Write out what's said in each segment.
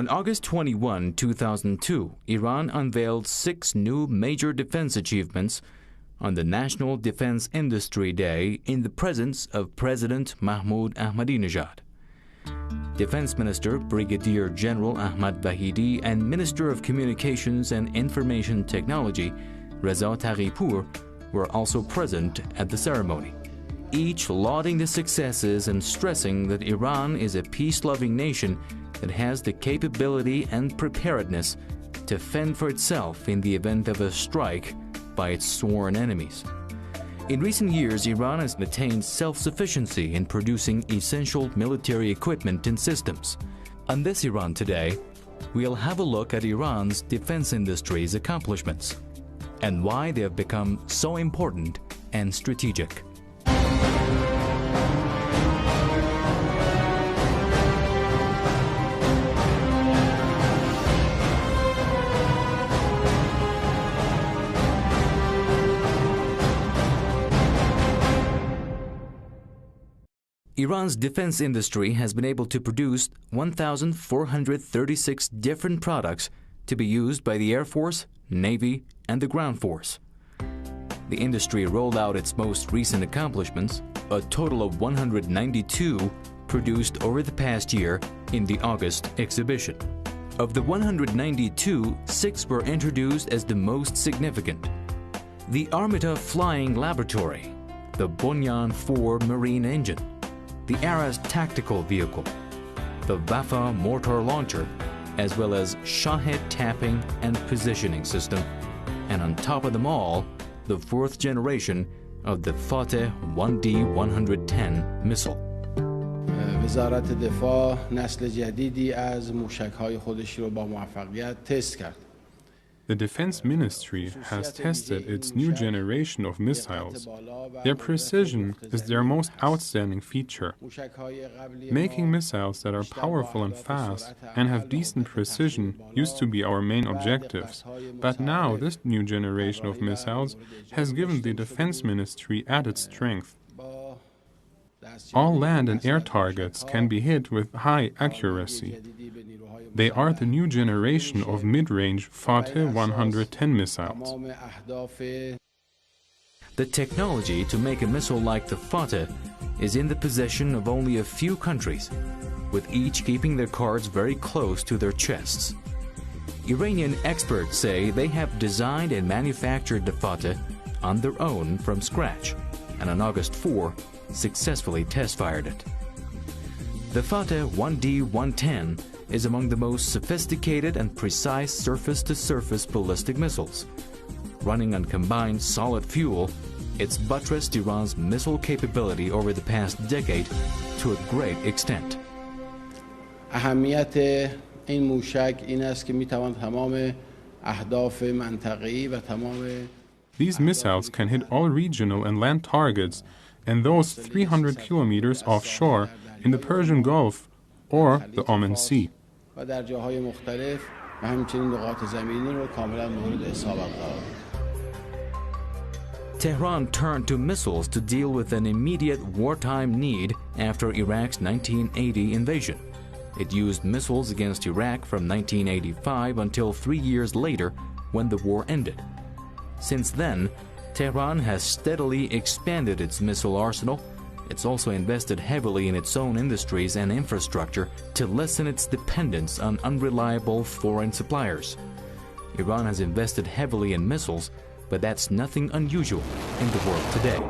On August 21, 2002, Iran unveiled 6 new major defense achievements on the National Defense Industry Day in the presence of President Mahmoud Ahmadinejad. Defense Minister Brigadier General Ahmad Vahidi and Minister of Communications and Information Technology Reza Taghipour were also present at the ceremony, each lauding the successes and stressing that Iran is a peace-loving nation that has the capability and preparedness to fend for itself in the event of a strike by its sworn enemies. In recent years, Iran has attained self-sufficiency in producing essential military equipment and systems. On This Iran Today, we'll have a look at Iran's defense industry's accomplishments and why they have become so important and strategic. Iran's defense industry has been able to produce 1,436 different products to be used by the Air Force, Navy, and the ground force. The industry rolled out its most recent accomplishments, a total of 192 produced over the past year in the August exhibition. Of the 192, 6 were introduced as the most significant. The Armata Flying Laboratory, the Bonyan 4 marine engine, the Aras tactical vehicle, the Wafa mortar launcher, as well as Shahed tapping and positioning system, and on top of them all, the 4th generation of the Fateh 1D-110 missile. وزارت دفاع نسل جدیدی از موشک‌های خودش رو با موفقیت تست کرد. The Defense Ministry has tested its new generation of missiles. Their precision is their most outstanding feature. Making missiles that are powerful and fast and have decent precision used to be our main objectives, but now this new generation of missiles has given the Defense Ministry added strength. All land and air targets can be hit with high accuracy. They are the new generation of mid-range Fateh 110 missiles. The technology to make a missile like the Fateh is in the possession of only a few countries, with each keeping their cards very close to their chests. Iranian experts say they have designed and manufactured the Fateh on their own from scratch, and on August 4, successfully test-fired it. The Fateh 1D-110 is among the most sophisticated and precise surface-to-surface ballistic missiles. Running on combined solid fuel, it's buttressed Iran's missile capability over the past decade to a great extent. اهمیت این موشک این است که می‌تواند تمام اهداف منطقه‌ای و تمام These missiles can hit all regional and land targets and those 300 kilometers offshore in the Persian Gulf or the Oman Sea. و در جاهای مختلف و همچنین نقاط زمینی رو کاملا مورد اصابت قرار داد. Tehran turned to missiles to deal with an immediate wartime need after Iraq's 1980 invasion. It used missiles against Iraq from 1985 until 3 years later when the war ended. Since then, Tehran has steadily expanded its missile arsenal. It's also invested heavily in its own industries and infrastructure to lessen its dependence on unreliable foreign suppliers. Iran has invested heavily in missiles, but that's nothing unusual in the world today.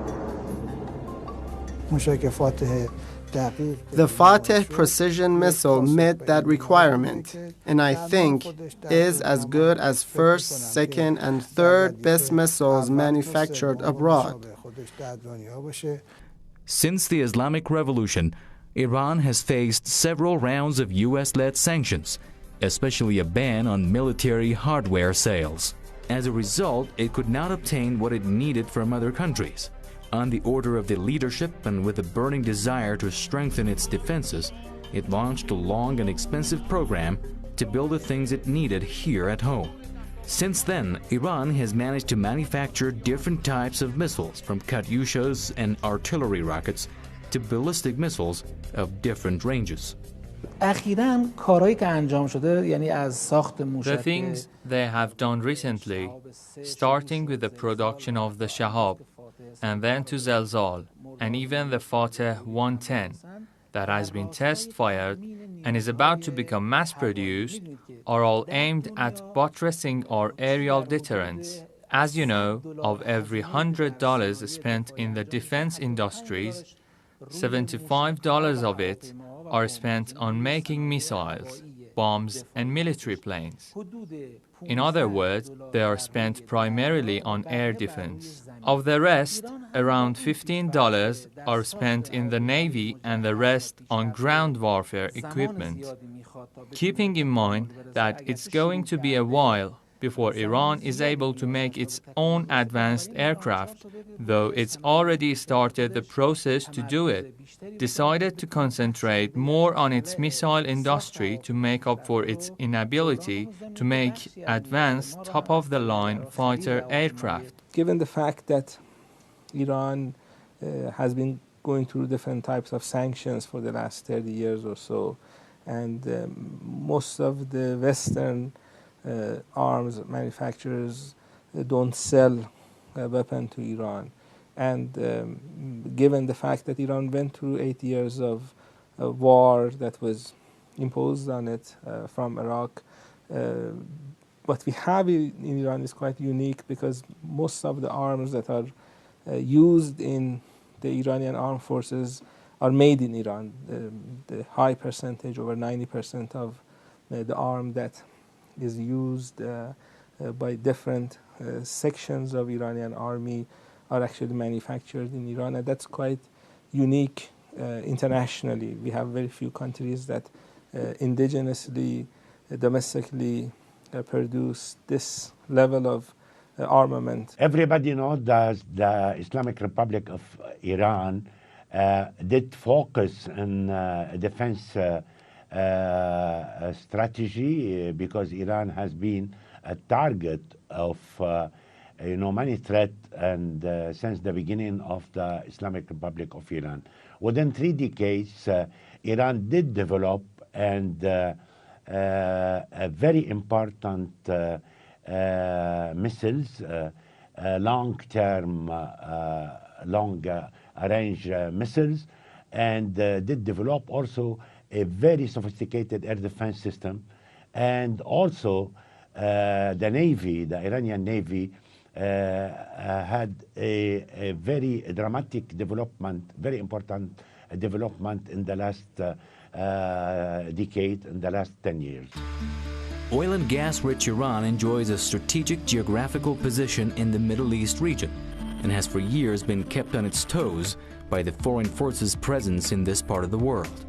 The Fateh precision missile met that requirement, and I think is as good as first, second, and third best missiles manufactured abroad. Since the Islamic Revolution, Iran has faced several rounds of U.S.-led sanctions, especially a ban on military hardware sales. As a result, it could not obtain what it needed from other countries. On the order of the leadership and with a burning desire to strengthen its defenses, it launched a long and expensive program to build the things it needed here at home. Since then, Iran has managed to manufacture different types of missiles, from Katyushas and artillery rockets to ballistic missiles of different ranges. اخیراً کارهایی که انجام شده یعنی از ساخت موشک The things they have done recently, starting with the production of the Shahab, and then to Zelzal, and even the Fateh 110, that has been test-fired and is about to become mass-produced, are all aimed at buttressing our aerial deterrence. As you know, of every $100 spent in the defense industries, $75 of it are spent on making missiles, bombs, and military planes. In other words, they are spent primarily on air defense. Of the rest, around $15 are spent in the Navy and the rest on ground warfare equipment. Keeping in mind that it's going to be a while before Iran is able to make its own advanced aircraft, though it's already started the process to do it, decided to concentrate more on its missile industry to make up for its inability to make advanced top-of-the-line fighter aircraft. Given the fact that Iran has been going through different types of sanctions for the last 30 years or so, and most of the Western arms manufacturers don't sell a weapon to Iran. And given the fact that Iran went through 8 years of war that was imposed on it from Iraq, what we have in Iran is quite unique because most of the arms that are used in the Iranian armed forces are made in Iran. The high percentage, over 90% of the arm that is used by different sections of Iranian army are actually manufactured in Iran, and that's quite unique internationally. We have very few countries that indigenously, domestically produce this level of armament. Everybody knows that the Islamic Republic of Iran did focus on defense strategy because Iran has been a target of many threats and since the beginning of the Islamic Republic of Iran. Within 3 decades, Iran did develop and a very important missiles, long-term, long-range missiles, and did develop also a very sophisticated air defense system. And also the Navy, the Iranian Navy, had a very dramatic development, very important development in the last decade, in the last 10 years. Oil and gas-rich Iran enjoys a strategic geographical position in the Middle East region and has for years been kept on its toes by the foreign forces' presence in this part of the world.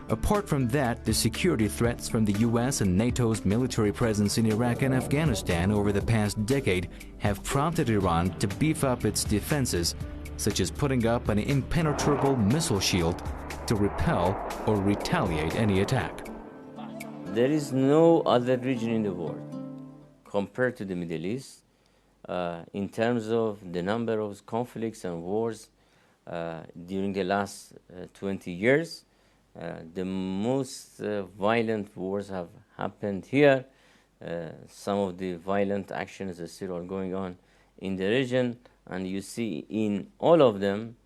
Apart from that, the security threats from the U.S. and NATO's military presence in Iraq and Afghanistan over the past decade have prompted Iran to beef up its defenses, such as putting up an impenetrable missile shield to repel or retaliate any attack. There is no other region in the world compared to the Middle East in terms of the number of conflicts and wars during the last 20 years. The most violent wars have happened here. Some of the violent actions are still going on in the region, and you see in all of them,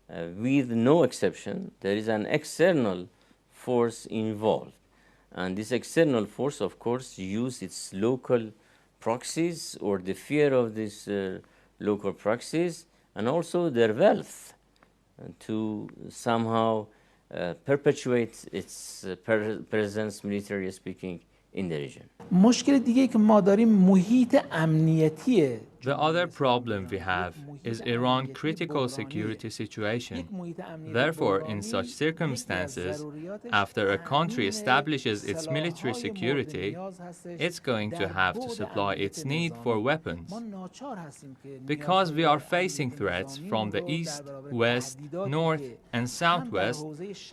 with no exception, there is an external force involved. And this external force, of course, uses its local proxies or the fear of these local proxies and also their wealth to somehow perpetuate its presence, militarily speaking, in the region. مشکل دیگه که ما داریم محیط امنیتیه. The other problem we have is Iran's critical security situation. Therefore, in such circumstances, after a country establishes its military security, it's going to have to supply its need for weapons. Because we are facing threats from the east, west, north, and southwest,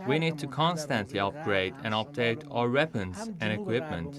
we need to constantly upgrade and update our weapons and equipment.